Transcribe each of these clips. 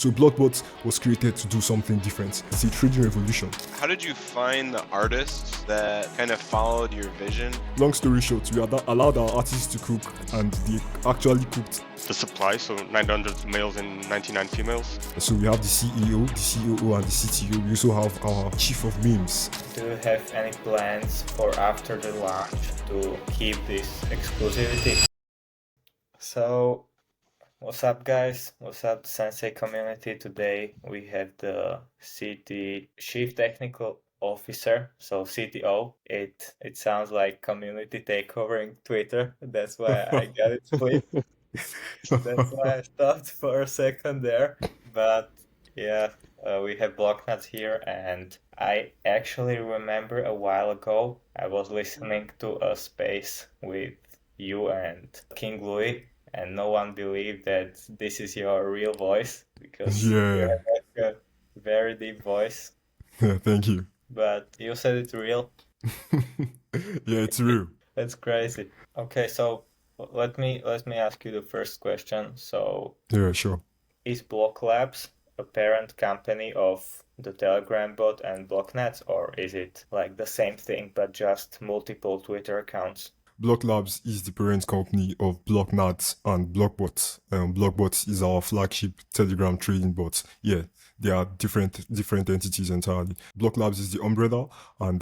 So BlockBot was created to do something different. It's a trading revolution. How did you find the artists that kind of followed your vision? Long story short, we allowed our artists to cook, and they actually cooked. The supply, so 900 males and 99 females. So we have the CEO, the COO, and the CTO. We also have our chief of memes. Do you have any plans for after the launch to keep this exclusivity? So, what's up, guys? What's up, Sensei community? Today we have the Chief Technical Officer, so CTO. It sounds like community takeover in Twitter. That's why I got it flipped. That's why I stopped for a second there. But yeah, we have BlockNads here, and I actually remember a while ago I was listening to a space with you and King Louis, and no one believed that this is your real voice because you Yeah. have like a very deep voice. Yeah, thank you. But you said it's real. Yeah, it's real. That's crazy. Okay, so let me ask you the first question. So, Yeah, sure. is BlockLabs a parent company of the Telegram bot and BlockNads, or is it like the same thing but just multiple Twitter accounts? BlockLabs is the parent company of BlockNads and BlockBot. BlockBot is our flagship Telegram trading bot. Yeah, they are different entities entirely. BlockLabs is the umbrella, and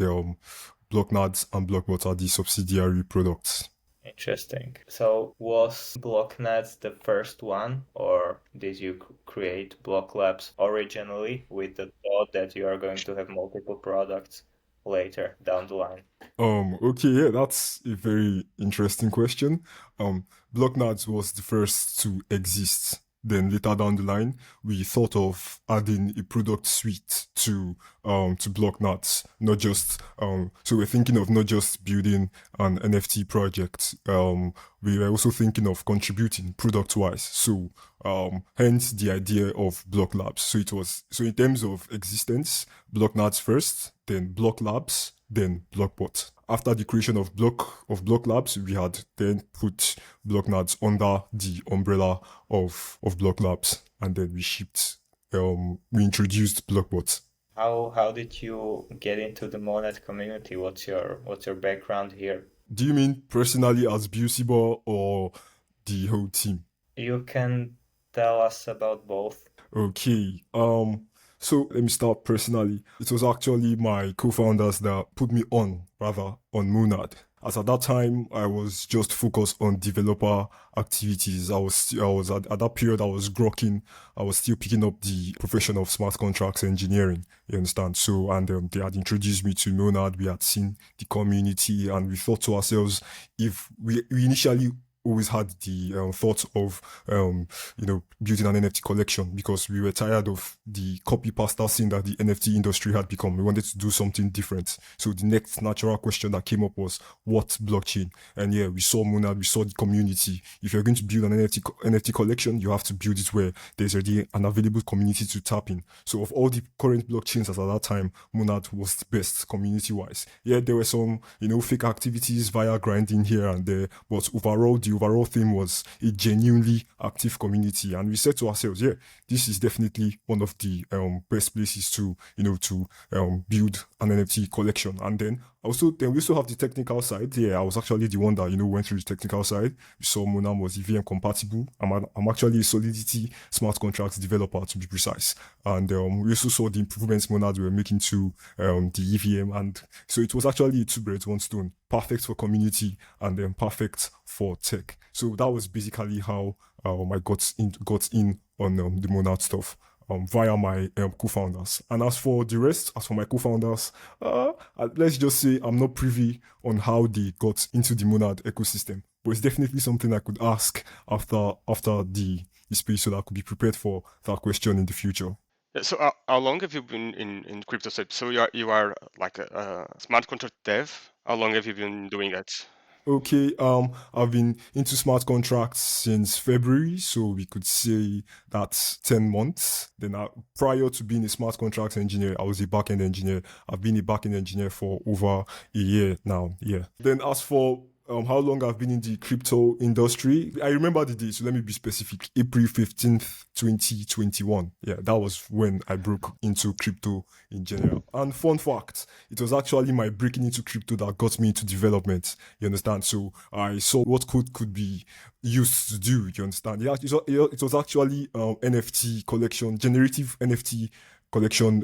BlockNads and BlockBot are the subsidiary products. Interesting. So was BlockNads the first one, or did you create BlockLabs originally with the thought that you are going to have multiple products later down the line? Okay, yeah, that's a very interesting question. BlockNads was the first to exist. Then later down the line, we thought of adding a product suite to BlockNads, not just so we're thinking of not just building an NFT project. We were also thinking of contributing product-wise. So hence the idea of BlockLabs. So in terms of existence, BlockNads first, then BlockLabs, then BlockBot. After the creation of BlockLabs, we had then put BlockNads under the umbrella of BlockLabs, and then we introduced BlockBot. How did you get into the Monad community? What's your background here? Do you mean personally as Busiba or the whole team? You can tell us about both. Okay. So let me start personally. It was actually my co-founders that put me on Monad. As at that time, I was just focused on developer activities. I was at that period, I was grokking. I was still picking up the profession of smart contracts engineering. You understand? So, and they had introduced me to Monad. We had seen the community, and we thought to ourselves, if we initially always had the thought of building an NFT collection, because we were tired of the copy pasta scene that the NFT industry had become. We wanted to do something different. So the next natural question that came up was, what blockchain? And yeah, we saw Monad, we saw the community. If you're going to build an NFT collection, you have to build it where there's already an available community to tap in. So of all the current blockchains as at that time, Monad was the best community-wise. Yeah, there were some fake activities via grinding here and there, but overall the overall theme was a genuinely active community. And we said to ourselves, yeah, this is definitely one of the best places to build an NFT collection. And then we also have the technical side. Yeah, I was actually the one that went through the technical side. We saw Monad was EVM compatible. I'm actually a Solidity smart contracts developer, to be precise. And we also saw the improvements Monad were making to the EVM, and so it was actually two birds, one stone. Perfect for community and then perfect for tech. So that was basically how I got in on the Monad stuff. Via my co-founders. And as for the rest, as for my co-founders, let's just say I'm not privy on how they got into the Monad ecosystem. But it's definitely something I could ask after the space, so that I could be prepared for that question in the future. So how long have you been in crypto space? So you are like a smart contract dev. How long have you been doing that? Okay, I've been into smart contracts since February, so we could say that's 10 months. Then prior to being a smart contracts engineer, I was a backend engineer. I've been a backend engineer for over a year now, yeah. Then as for how long I've been in the crypto industry. I remember the day, so let me be specific. April 15th, 2021. Yeah, that was when I broke into crypto in general. And fun fact, it was actually my breaking into crypto that got me into development. You understand? So I saw what code could be used to do. You understand? Yeah, it was actually NFT collection, generative NFT collection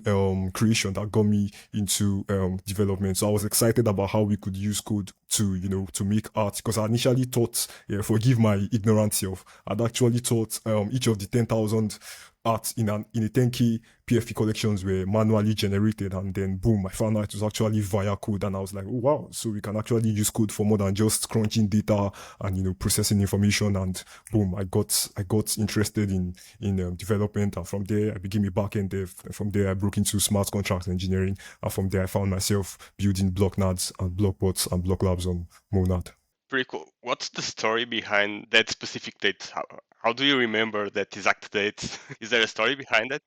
creation that got me into development. So I was excited about how we could use code to, to make art, because I initially thought, forgive my ignorant self, I'd actually thought each of the 10,000 art in a 10k PFP collections were manually generated, and then boom, I found out it was actually via code, and I was like, oh wow, so we can actually use code for more than just crunching data and processing information, and boom, I got interested in development, and from there I became a backend dev. And from there I broke into smart contract engineering, and from there I found myself building BlockNads and BlockBots and BlockLabs on Monad. Pretty cool. What's the story behind that specific date? How do you remember that exact date? Is there a story behind it?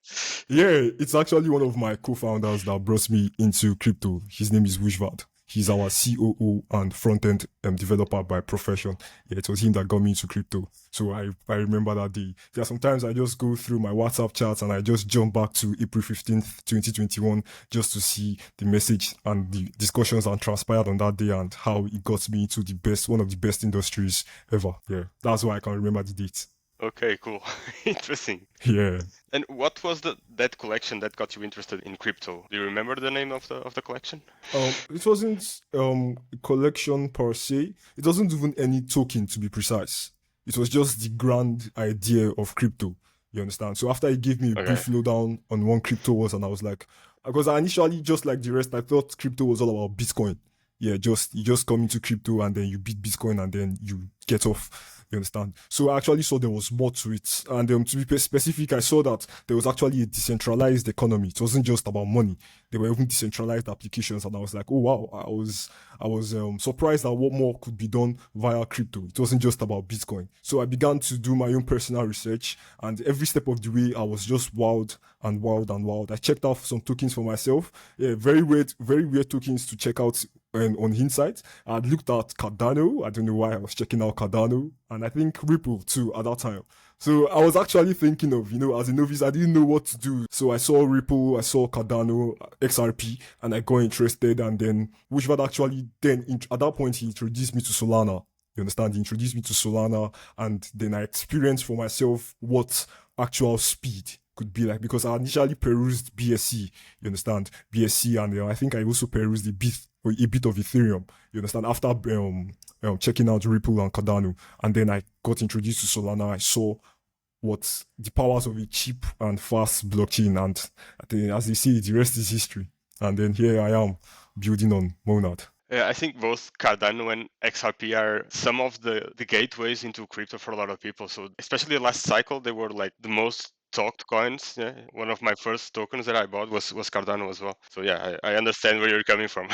Yeah, it's actually one of my co-founders that brought me into crypto. His name is Wishvad. He's our COO and front-end developer by profession. Yeah, it was him that got me into crypto. So I remember that day. Yeah, sometimes I just go through my WhatsApp chats and I just jump back to April 15th, 2021, just to see the message and the discussions that transpired on that day and how it got me into one of the best industries ever. Yeah, that's why I can remember the date. Okay, cool. Interesting. Yeah. And what was that collection that got you interested in crypto? Do you remember the name of the collection? It wasn't a collection per se. It wasn't even any token, to be precise. It was just the grand idea of crypto. You understand? So after he gave me a brief lowdown on what crypto was, and I was like, because I initially, just like the rest, I thought crypto was all about Bitcoin. Yeah, you just come into crypto and then you beat Bitcoin and then you get off. You understand? So I actually saw there was more to it. And to be specific, I saw that there was actually a decentralized economy. It wasn't just about money. There were even decentralized applications. And I was like, oh wow, I was surprised at what more could be done via crypto. It wasn't just about Bitcoin. So I began to do my own personal research. And every step of the way, I was just wild and wild and wild. I checked out some tokens for myself. Yeah, very weird tokens to check out. And on hindsight, I looked at Cardano. I don't know why I was checking out Cardano, and I think Ripple too at that time. So I was actually thinking of, as a novice, I didn't know what to do. So I saw Ripple, I saw Cardano, XRP, and I got interested. And then Wishvad actually at that point, he introduced me to Solana. You understand? He introduced me to Solana, and then I experienced for myself what actual speed could be like, because I initially perused BSC, you understand, BSC, and I think I also perused a bit of Ethereum, you understand, after checking out Ripple and Cardano, and then I got introduced to Solana. I saw what the powers of a cheap and fast blockchain, and I think, as they say, the rest is history. And then here I am building on Monad. Yeah, I think both Cardano and XRP are some of the gateways into crypto for a lot of people. So especially the last cycle, they were like the most talked coins. Yeah, one of my first tokens that I bought was Cardano as well. So yeah, I understand where you're coming from.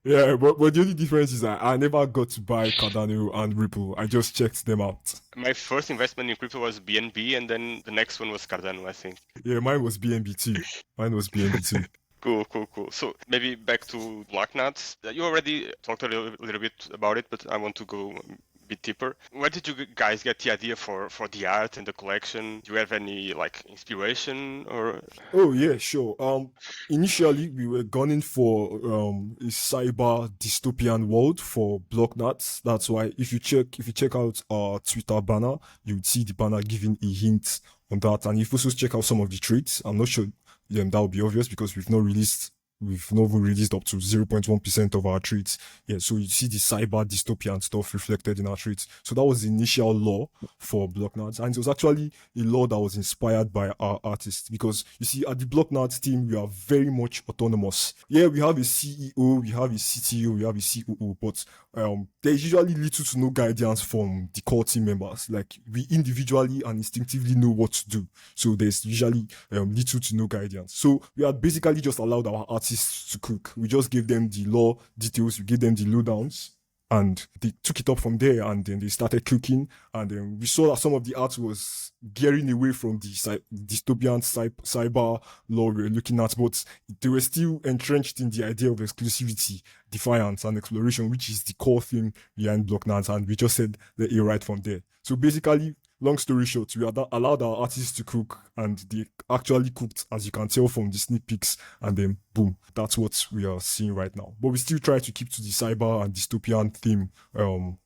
Yeah, but the only difference is that I never got to buy Cardano and Ripple. I just checked them out. My first investment in crypto was BNB, and then the next one was Cardano, I think. Yeah, mine was BNB too. Cool. So maybe back to BlockNads. You already talked a little bit about it, but I want to go a bit deeper. Where did you guys get the idea for the art and the collection? Do you have any inspiration or? Oh yeah, sure. Initially we were gunning for a cyber dystopian world for BlockNads. That's why if you check out our Twitter banner, you would see the banner giving a hint on that. And if you also check out some of the traits, I'm not sure that will be obvious because we've not even released up to 0.1% of our traits. Yeah, so you see the cyber dystopian stuff reflected in our traits. So that was the initial law for BlockNads. And it was actually a law that was inspired by our artists, because you see, at the BlockNads team, we are very much autonomous. Yeah, we have a CEO, we have a CTO, we have a COO, but there's usually little to no guidance from the core team members. Like, we individually and instinctively know what to do. So there's usually little to no guidance. So we had basically just allowed our artists to cook. We just gave them the law details, we gave them the lowdowns, and they took it up from there, and then they started cooking, and then we saw that some of the art was gearing away from the dystopian cyber law we were looking at, but they were still entrenched in the idea of exclusivity, defiance, and exploration, which is the core theme behind BlockNads, and we just said let it right from there. So basically, long story short, we allowed our artists to cook, and they actually cooked, as you can tell from the sneak peeks, and then boom, that's what we are seeing right now. But we still try to keep to the cyber and dystopian theme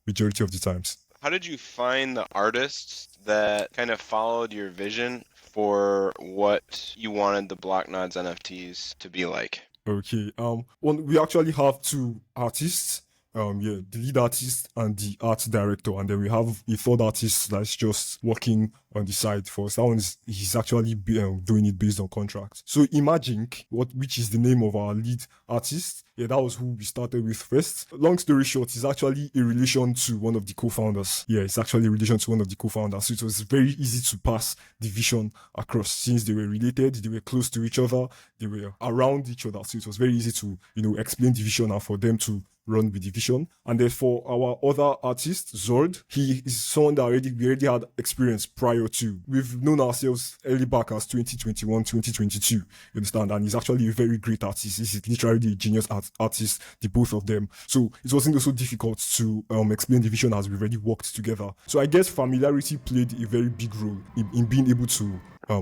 majority of the times. How did you find the artists that kind of followed your vision for what you wanted the BlockNads NFTs to be like? Okay. We actually have two artists. The lead artist and the art director, and then we have a third artist that's just working on the side for us. He's actually doing it based on contracts. So Imagine, which is the name of our lead artist. Yeah, that was who we started with first. Long story short, he's actually a relation to one of the co-founders. Yeah, it's actually a relation to one of the co-founders. So it was very easy to pass the vision across since they were related, they were close to each other, they were around each other. So it was very easy to, explain the vision and for them to run with the vision. And then for our other artist, Zord, he is someone that we already had experience prior to. We've known ourselves early back as 2021, 2022, you understand? And he's actually a very great artist. He's literally a genius artist, the both of them. So it wasn't so difficult to explain the vision as we already worked together. So I guess familiarity played a very big role in being able to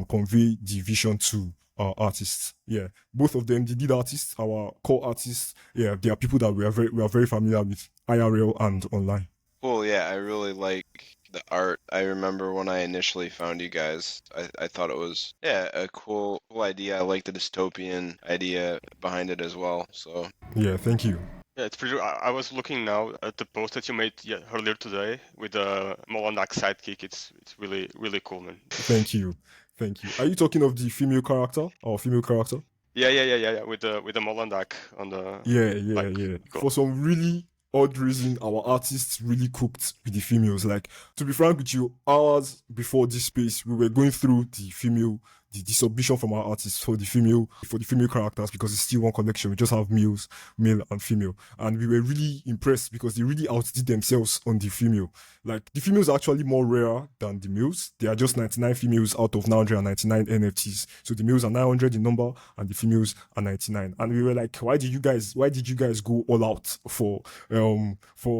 convey the vision to our artists. Yeah, both of them, the lead artists, our core artists, yeah, they are people that we are very familiar with IRL and online. Cool, yeah, I really like the art. I remember when I initially found you guys, I thought it was, a cool idea. I like the dystopian idea behind it as well. So yeah, thank you. Yeah, it's pretty. I was looking now at the post that you made earlier today with the Molandak sidekick. It's really really cool, man. Thank you. Are you talking of the female character or female character? Yeah. With the Molandak on the. Yeah. Cool. For some really odd reason, our artists really cooked with the females. Like, to be frank with you, hours before this space, we were going through the submission from our artists for the female characters, because it's still one collection. We just have male and female, and we were really impressed because they really outdid themselves on the female. Like, the females are actually more rare than the males. There are just 99 females out of 999 NFTs. So the males are 900 in number and the females are 99. And we were like, why did you guys go all out for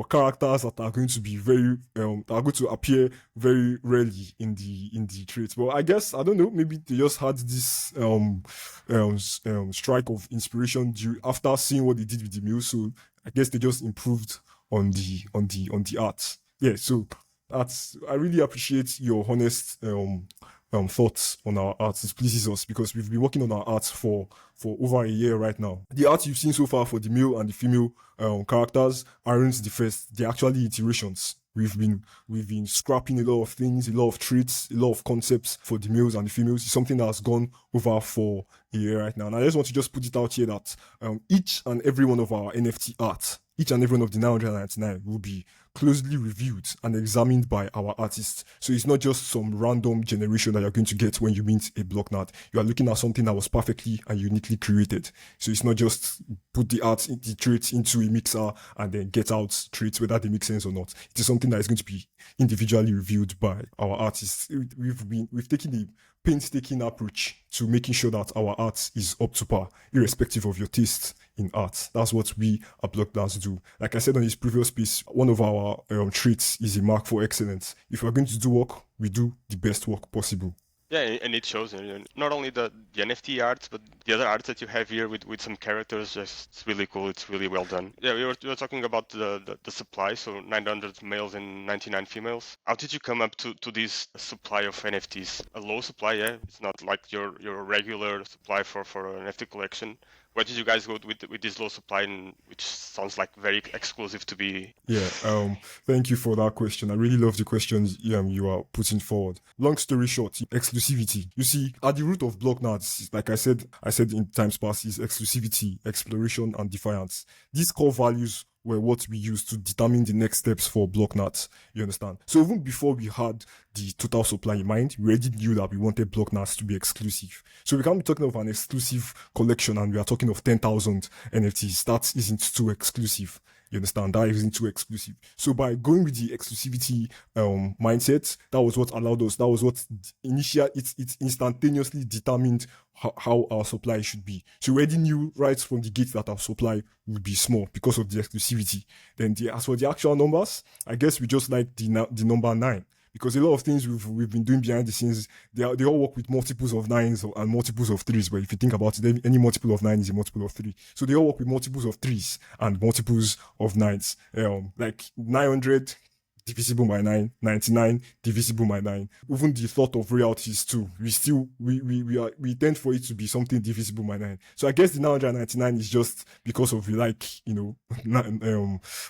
characters that are going to be very that are going to appear very rarely in the traits? But I guess, I don't know, maybe they just had this strike of inspiration after seeing what they did with the males. So I guess they just improved on the art. Yeah, so I really appreciate your honest thoughts on our art. It pleases us because we've been working on our art for over a year right now. The art you've seen so far for the male and the female characters aren't the first. They're actually iterations. We've been scrapping a lot of things, a lot of traits, a lot of concepts for the males and the females. It's something that has gone over for a year right now. And I just want to put it out here that each and every one of our NFT art, each and every one of the 999 will be closely reviewed and examined by our artists. So it's not just some random generation that you're going to get when you mint a BlockNad. You are looking at something that was perfectly and uniquely created. So it's not just put the traits into a mixer and then get out traits whether they make sense or not. It is something that is going to be individually reviewed by our artists. We've taken a painstaking approach to making sure that our art is up to par, irrespective of your taste in art. That's what we at BlockNads do. Like I said on this previous piece, one of our traits is a mark for excellence. If we're going to do work, we do the best work possible. Yeah, and it shows. Not only the NFT arts, but the other arts that you have here with some characters. It's really cool. It's really well done. Yeah, we were talking about the supply, so 900 males and 99 females. How did you come up to this supply of NFTs? A low supply, yeah. It's not like your regular supply for an NFT collection. Where did you guys go with this low supply, which sounds like very exclusive to be? Yeah, thank you for that question. I really love the questions you are putting forward. Long story short, exclusivity. You see, at the root of BlockNads, like I said in times past, is exclusivity, exploration, and defiance. These core values were what we used to determine the next steps for BlockNads. You understand? So even before we had the total supply in mind, we already knew that we wanted BlockNads to be exclusive. So we can't be talking of an exclusive collection and we are talking of 10,000 NFTs. That isn't too exclusive. You understand? That isn't too exclusive. So by going with the exclusivity mindset, that was what allowed us. That was what it instantaneously determined how our supply should be. So we already knew right from the gate that our supply would be small because of the exclusivity. Then as for the actual numbers, I guess we just like the number 9. Because a lot of things we've been doing behind the scenes, they all work with multiples of 9s and multiples of 3s. But if you think about it, any multiple of 9 is a multiple of 3. So they all work with multiples of 3s and multiples of 9s. Like 900 divisible by 9, 99 divisible by 9. Even the thought of royalties too. We tend for it to be something divisible by 9. So I guess the 999 is just because of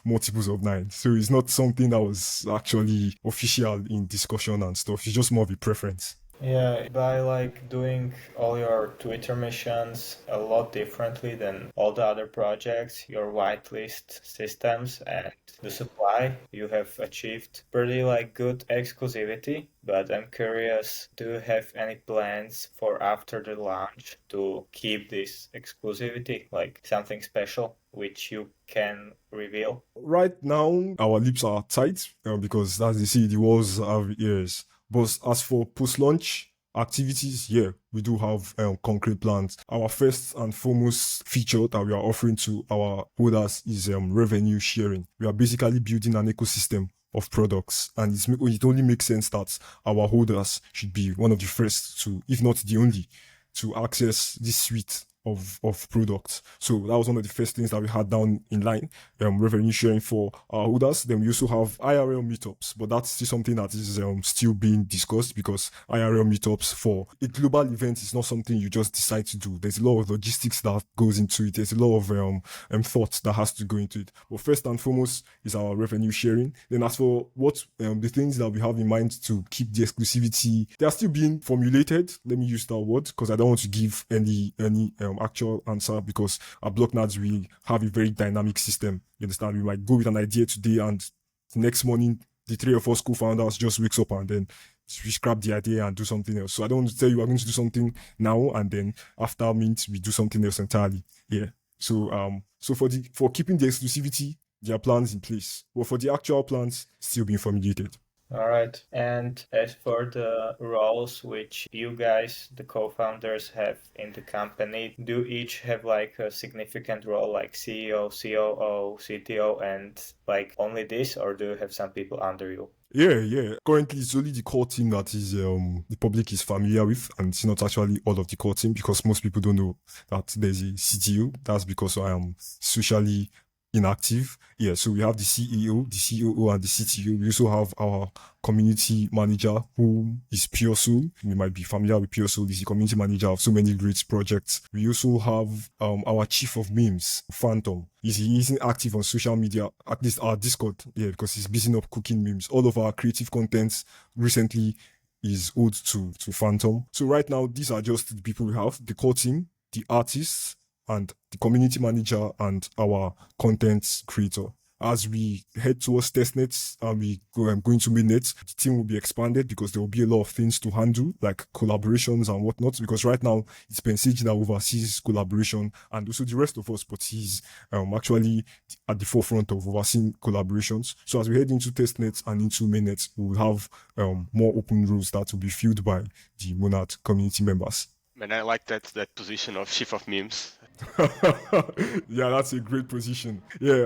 multiples of 9. So it's not something that was actually official in discussion and stuff. It's just more of a preference. Yeah, by like doing all your Twitter missions a lot differently than all the other projects, your whitelist systems and the supply, you have achieved pretty like good exclusivity. But I'm curious, do you have any plans for after the launch to keep this exclusivity, like something special which you can reveal? Right now, our lips are tight because as they say, the walls have ears. But as for post-launch activities, yeah, we do have concrete plans. Our first and foremost feature that we are offering to our holders is revenue sharing. We are basically building an ecosystem of products, and it only makes sense that our holders should be one of the first to, if not the only, to access this suite of products. So that was one of the first things that we had down in line, revenue sharing for our holders. Then we also have IRL meetups, but that's still something that is still being discussed because IRL meetups for a global event is not something you just decide to do. There's a lot of logistics that goes into it. There's a lot of thought that has to go into it. But first and foremost is our revenue sharing. Then as for what the things that we have in mind to keep the exclusivity, they are still being formulated. Let me use that word because I don't want to give any actual answer because at BlockNads we have a very dynamic system. You understand? We might go with an idea today and the next morning the 3 of us co-founders just wakes up and then we scrap the idea and do something else. So I don't want to tell you we're going to do something now and then after mint we do something else entirely. Yeah. So for keeping the exclusivity, there are plans in place. But for the actual plans, still being formulated. All right. And as for the roles which you guys, the co-founders, have in the company, do each have like a significant role like CEO, COO, CTO, and like only this, or do you have some people under you? Yeah. Currently, it's only the core team that is the public is familiar with, and it's not actually all of the core team because most people don't know that there's a CTO. That's because I am socially inactive. Yeah, so we have the CEO, the COO, and the CTO. We also have our community manager who is Pure Soul. You might be familiar with Pure Soul. He's the community manager of so many great projects. We also have our chief of memes, Phantom. He isn't active on social media, at least our Discord, yeah, because he's busy up cooking memes. All of our creative content recently is owed to Phantom. So right now, these are just the people we have, the core team, the artists, and the community manager and our content creator. As we head towards testnets and we go going to mainnet, the team will be expanded because there will be a lot of things to handle, like collaborations and whatnot. Because right now it's Pensage that oversees collaboration and also the rest of us, but he's actually at the forefront of overseeing collaborations. So as we head into testnets and into mainnet, we will have more open roles that will be filled by the Monad community members. Man, I like that position of chief of memes. Yeah, that's a great position. Yeah,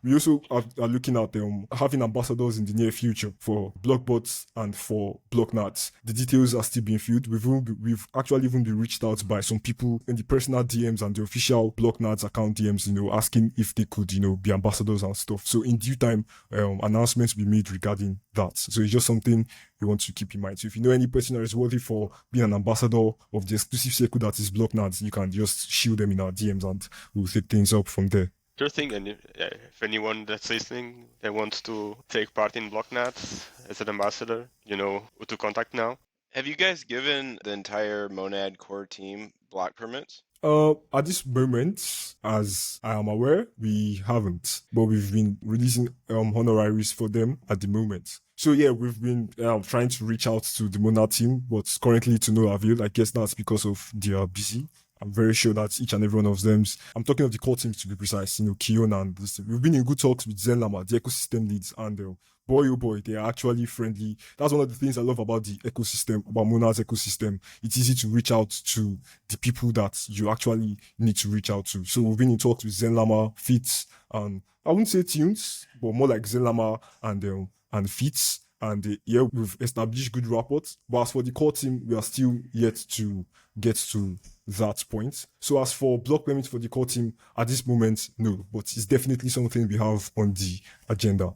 we also are looking at having ambassadors in the near future for Blockbots and for BlockNads. The details are still being filled. We've actually even been reached out by some people in the personal DMs and the official BlockNads account DMs, asking if they could, be ambassadors and stuff. So in due time, announcements will be made regarding that. So it's just something you want to keep in mind. So if you know any person that is worthy for being an ambassador of the exclusive circle that is BlockNads, you can just shield them in our DMs and we'll take things up from there. Sure thing, and if anyone that's listening that wants to take part in BlockNads as an ambassador, you know who to contact now. Have you guys given the entire Monad core team block permits? At this moment, as I am aware, we haven't, but we've been releasing honoraries for them at the moment. So yeah, we've been trying to reach out to the Monad team, but currently to no avail. I guess that's because of they are busy I'm very sure that each and every one of them, I'm talking of the core teams to be precise, Kiona and this. We've been in good talks with Zen Lama, the ecosystem leads, and boy, oh boy, they are actually friendly. That's one of the things I love about the ecosystem, about Monad's ecosystem. It's easy to reach out to the people that you actually need to reach out to. So we've been in talks with Zen Lama, Fitz, and I wouldn't say Tunes, but more like Zen Lama and Fitz. And yeah, we've established good rapport. But as for the core team, we are still yet to get to that point. So as for block payments for the core team, at this moment, no. But it's definitely something we have on the agenda.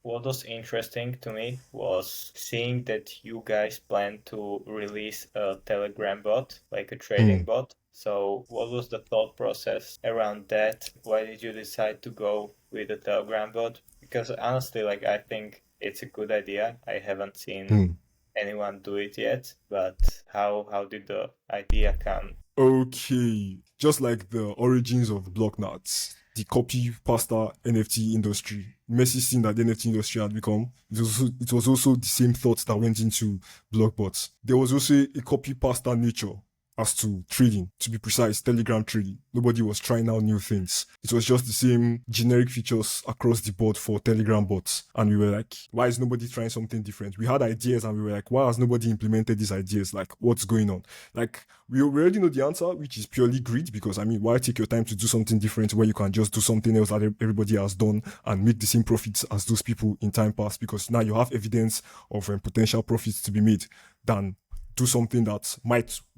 What was interesting to me was seeing that you guys plan to release a Telegram bot, like a trading bot. So what was the thought process around that? Why did you decide to go with a Telegram bot? Because honestly, like I think it's a good idea. I haven't seen anyone do it yet, but how did the idea come? Okay, just like the origins of BlockNads, the copy pasta NFT industry, messy thing that the NFT industry had become, it was also the same thoughts that went into Blockbots. There was also a copy pasta nature as to trading, to be precise, Telegram trading. Nobody was trying out new things. It was just the same generic features across the board for Telegram bots. And we were like, why is nobody trying something different? We had ideas and we were like, why has nobody implemented these ideas? Like, what's going on? Like, we already know the answer, which is purely greed, because I mean, why take your time to do something different where you can just do something else that everybody has done and make the same profits as those people in time past? Because now you have evidence of potential profits to be made than do something that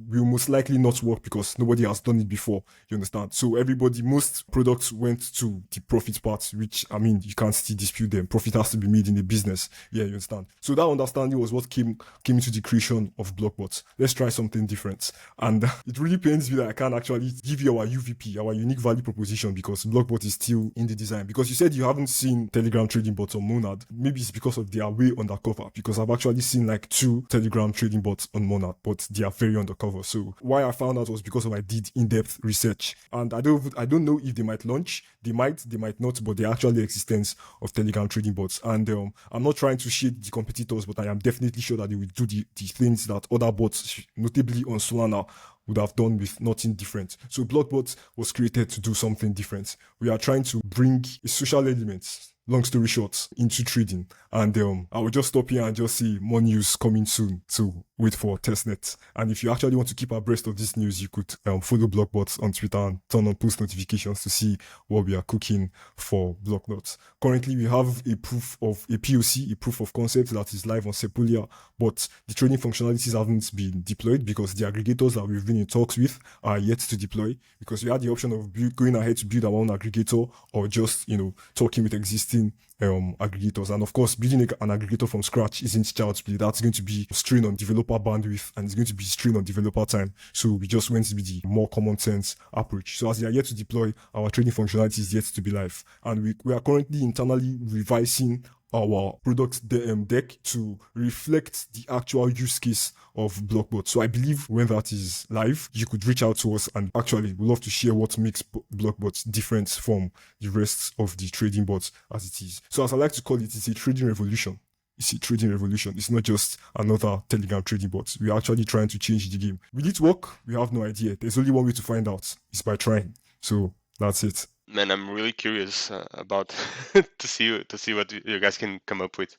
will most likely not work because nobody has done it before. You understand? So most products went to the profit part, which I mean, you can't still dispute them. Profit has to be made in a business. Yeah, you understand? So that understanding was what came into the creation of Blockbots. Let's try something different. And it really pains me that I can't actually give you our UVP, our unique value proposition, because Blockbot is still in the design. Because you said you haven't seen Telegram trading bots on Monad. Maybe it's because of their way undercover, because I've actually seen like 2 Telegram trading bots on Monad, but they are very undercover. So why I found out was because I did in-depth research, and I don't know if they might launch. They might not, but the actual existence of Telegram trading bots. And I'm not trying to shade the competitors, but I am definitely sure that they will do the things that other bots, notably on Solana, would have done with nothing different. So Blockbot was created to do something different. We are trying to bring a social element, long story short, into trading. And I will just stop here and just say more news coming soon. So wait for testnet. And if you actually want to keep abreast of this news, you could follow Blockbot on Twitter and turn on post notifications to see what we are cooking for Blocknotes. Currently, we have a POC, a proof of concept that is live on Sepolia, but the trading functionalities haven't been deployed because the aggregators that we've been in talks with are yet to deploy, because we had the option of going ahead to build our own aggregator or just, talking with existing aggregators. And of course, building an aggregator from scratch isn't child's play. That's going to be strain on developer bandwidth and it's going to be strain on developer time. So we just went with the more common sense approach. So as they are yet to deploy, our trading functionality is yet to be live. And we are currently internally revising our product deck to reflect the actual use case of Blockbot. So I believe when that is live, you could reach out to us, and actually we'd love to share what makes Blockbot different from the rest of the trading bots as it is. So as I like to call it, it's a trading revolution. It's a trading revolution. It's not just another Telegram trading bot. We're actually trying to change the game. Will it work? We have no idea. There's only one way to find out. It's by trying. So that's it. Man, I'm really curious about to see what you guys can come up with.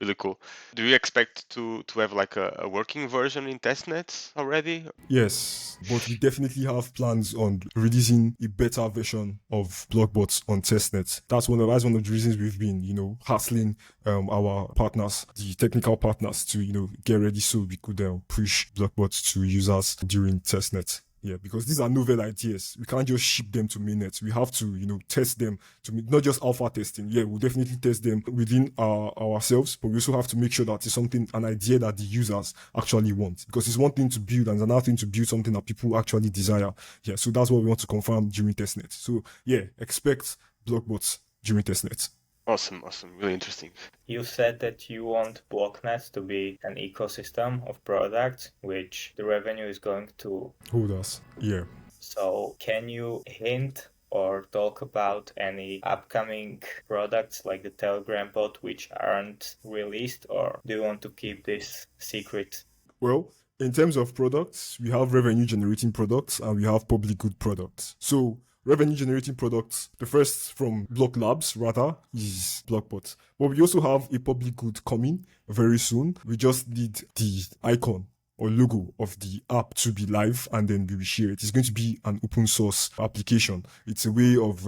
Really cool. Do you expect to have like a working version in testnet already? Yes, but we definitely have plans on releasing a better version of Blockbots on testnet. That's one of the reasons we've been, hassling our partners, the technical partners, to get ready so we could push Blockbots to users during testnet. Yeah, because these are novel ideas. We can't just ship them to mainnet. We have to, test them not just alpha testing. Yeah, we'll definitely test them within ourselves, but we also have to make sure that it's an idea that the users actually want. Because it's one thing to build and it's another thing to build something that people actually desire. Yeah, so that's what we want to confirm during testnet. So yeah, expect Blockbots during testnet. Awesome. Really interesting. You said that you want BlockNads to be an ecosystem of products which the revenue is going to hold us. Yeah. So can you hint or talk about any upcoming products like the Telegram bot which aren't released, or do you want to keep this secret? Well, In terms of products, we have revenue generating products and we have public good products. So revenue generating products, the first from Block Labs rather is Blockbot. But we also have a public good coming very soon. We just need the icon or logo of the app to be live, and then we will share it. It's going to be an open source application. It's a way of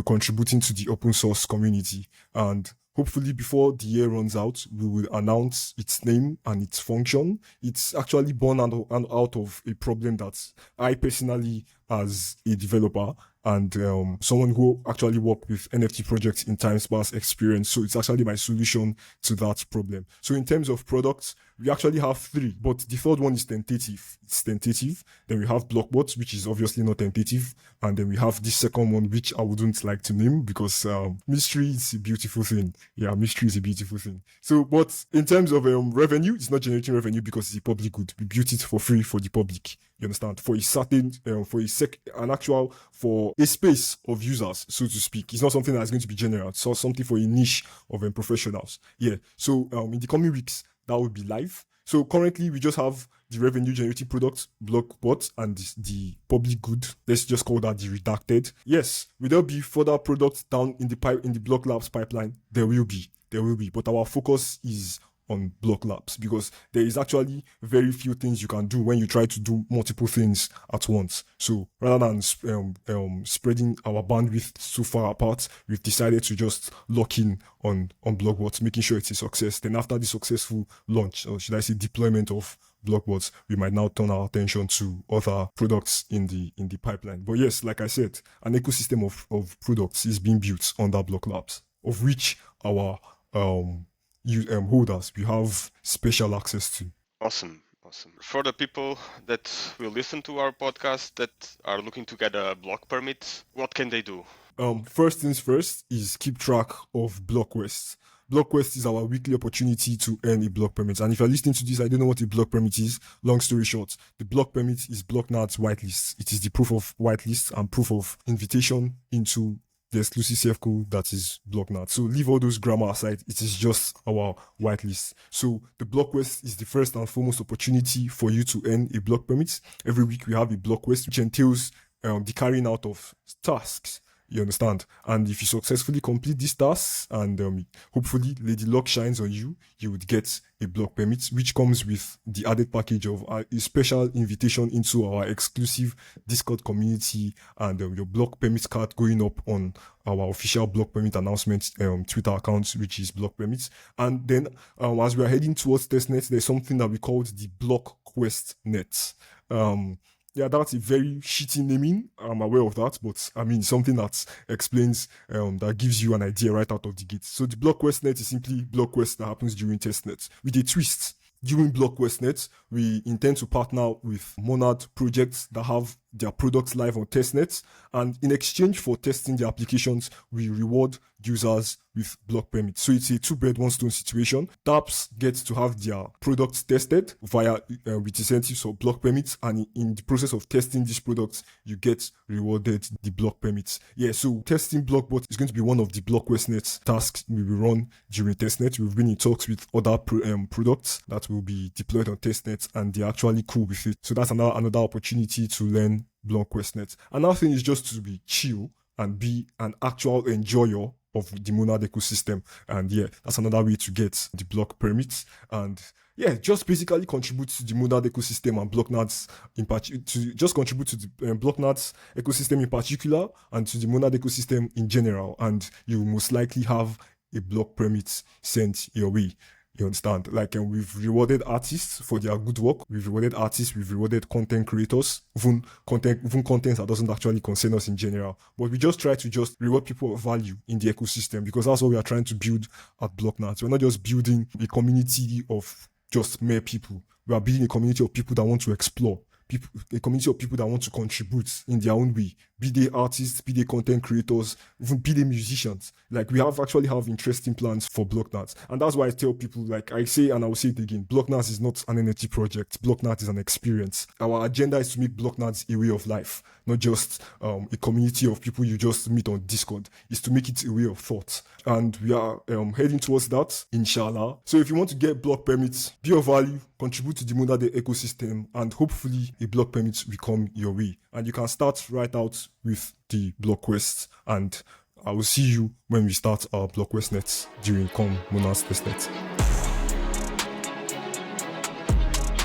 contributing to the open source community, and hopefully before the year runs out, we will announce its name and its function. It's actually born out of a problem that I personally, as a developer and someone who actually worked with NFT projects in times past, experience. So it's actually my solution to that problem. So in terms of products, we actually have 3, but the third one is tentative. It's tentative. Then we have Blockbot, which is obviously not tentative. And then we have this second one, which I wouldn't like to name because mystery is a beautiful thing. Yeah, mystery is a beautiful thing. So, but in terms of revenue, it's not generating revenue because it's a public good. We built it for free for the public. You understand? For a certain, for a space of users, so to speak. It's not something that's going to be general. So something for a niche of professionals. Yeah. So in the coming weeks, that will be live. So currently we just have the revenue generating product, Blockbot, and the public good. Let's just call that the redacted. Yes, will there be further products down in the Block Labs pipeline? There will be. But our focus is on Block Labs because there is actually very few things you can do when you try to do multiple things at once. So rather than spreading our bandwidth so far apart, we've decided to just lock in on Blockbot, making sure it's a success. Then after the successful launch, or should I say deployment of Blockbot, we might now turn our attention to other products in the pipeline. But yes, like I said, an ecosystem of products is being built under Block Labs, of which our holders we have special access to. Awesome. For the people that will listen to our podcast that are looking to get a block permit, what can they do? First things first is keep track of BlockQuest. BlockQuest is our weekly opportunity to earn a block permit. And if you're listening to this, I don't know what a block permit is. Long story short, the block permit is BlockNads whitelist. It is the proof of whitelist and proof of invitation into the exclusive circle that is BlockNads. So leave all those grammar aside. It is just our whitelist. So the BlockQuest is the first and foremost opportunity for you to earn a block permit. Every week we have a BlockQuest, which entails the carrying out of tasks. You understand? And if you successfully complete these tasks and hopefully Lady Luck shines on you, you would get a block permit, which comes with the added package of a special invitation into our exclusive Discord community and your block permit card going up on our official block permit announcement Twitter account, which is block permits. And then as we are heading towards testnet, there's something that we call the BlockQuest net. Yeah, that's a very shitty naming. I'm aware of that, but I mean something that explains, that gives you an idea right out of the gate. So the BlockQuest net is simply BlockQuest that happens during testnet with a twist. During BlockQuest net, we intend to partner with Monad projects that have their products live on testnet, and in exchange for testing the applications, we reward users with block permits. So it's a two-bird, one-stone situation. dApps get to have their products tested via with incentives for block permits, and in the process of testing these products, you get rewarded the block permits. Yeah, so testing Blockbot is going to be one of the BlockQuest tasks we will run during testnet. We've been in talks with other products that will be deployed on testnet, and they're actually cool with it. So that's another opportunity to learn BlockQuest. Another thing is just to be chill and be an actual enjoyer of the Monad ecosystem. And yeah, that's another way to get the block permits. And yeah, just basically contribute to the Monad ecosystem and BlockNads in particular, to just contribute to the BlockNads ecosystem in particular and to the Monad ecosystem in general. And you will most likely have a block permit sent your way. You understand? Like we've rewarded artists for their good work. We've rewarded artists. We've rewarded content creators. Even content that doesn't actually concern us in general. But we just try to just reward people of value in the ecosystem because that's what we are trying to build at BlockNads. We're not just building a community of just mere people. We are building a community of people that want to explore, people, a community of people that want to contribute in their own way, be they artists, be they content creators, even be they musicians. Like we actually have interesting plans for BlockNads. And that's why I tell people, like I say, and I will say it again, BlockNads is not an NFT project. BlockNads is an experience. Our agenda is to make BlockNads a way of life, not just a community of people you just meet on Discord. It's to make it a way of thought. And we are heading towards that, inshallah. So if you want to get block permits, be of value, contribute to the modern day ecosystem, and hopefully a block permit will come your way. And you can start right out with the block quest. And I will see you when we start our block quest nets during Mona's testnet.